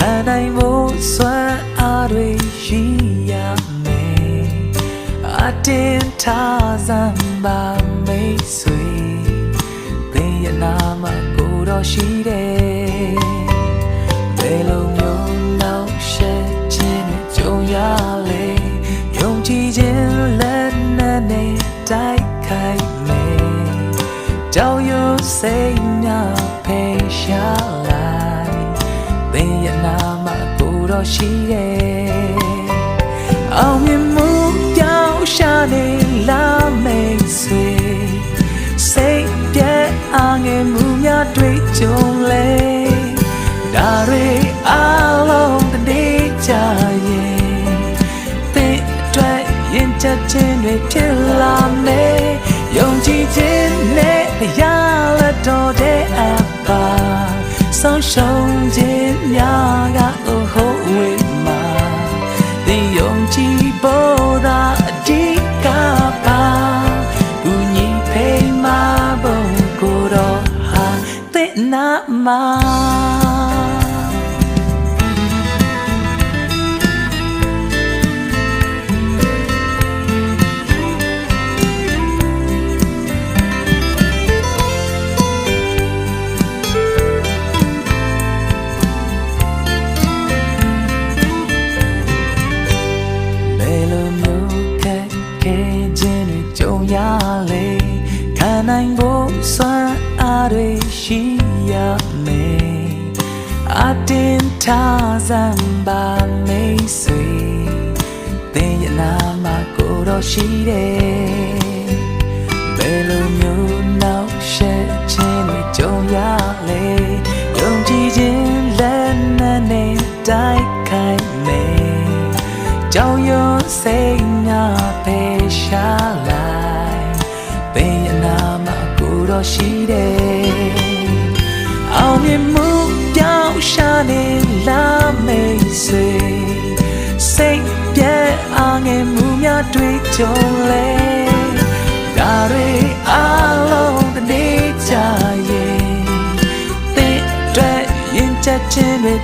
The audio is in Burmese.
ခံနိုင်ဖို့စွမ်းအားတွေရှိရမယ်အတင်းထားစမ်းပါမိတ်ဆွေသင်ရဲ့နာမကိုတော့ရှိတယ်ဘယ်လိုမျိုးနောက်ဆက်ခြင်းတွေကြုံရလေယုံကြည်ခြင်းလက်နဲ့တိုက်ခိုက်မယ်ကြောက်ရွံ့စိတ်များဖေရှားလိုက်သင်ရဲ့နာမကိုတော့ရှိတယ်အောင်မြင်မှုပြောင်းရှာနေလာမိတ်ဆွေစိတ်ပြည့်အားငယ်မှုများတွေ့ကြုံလေဒါတွေအားလုံးတနေ့ကြရင်သင်အတွက်ရင်ချက်ချင်းတွေဖြစ်လာမယ်ယုံကြည်ခြင်းနဲ့တရားလက်တော်တဲ့အပါဆုံးရှုံးခြင်းများကဟိုဝေးမှာဒီယုံကြည်ဖို့သာအဓိကပါဘူးညီဖိမာဘုံကိုတော့ဟာသင်နာမှာကြုံရလေခံနိုင်ဖို့စွမ်းအားတွေရှိရမယ်အတင်းထားစမ်းပါမိတ်ဆွေသင်ရဲ့နာမကိုတော့ရှိတယ်ဘယ်လိုမျိုးနောက်ဆက်ခြင်းတွေကြုံရလေယုံကြည်ခြင်းလက်နဲ့တိုက်ခိုက်မယ်ကြောက်ရွံ့စိတ်များဖေရှားလိုက်သင်ရဲ့နာမကိုတော့ရှိတယ်အောင်မြင်မှုပြောင်းရှာနေလာမိတ်ဆွေစိတ်ပြည့်အားငယ်မှုများတွေ့ကြုံလေဒါတွေအားလုံးတနေ့ကြရင်သင်အတွက်ရင်ချက်ချင်းတွေ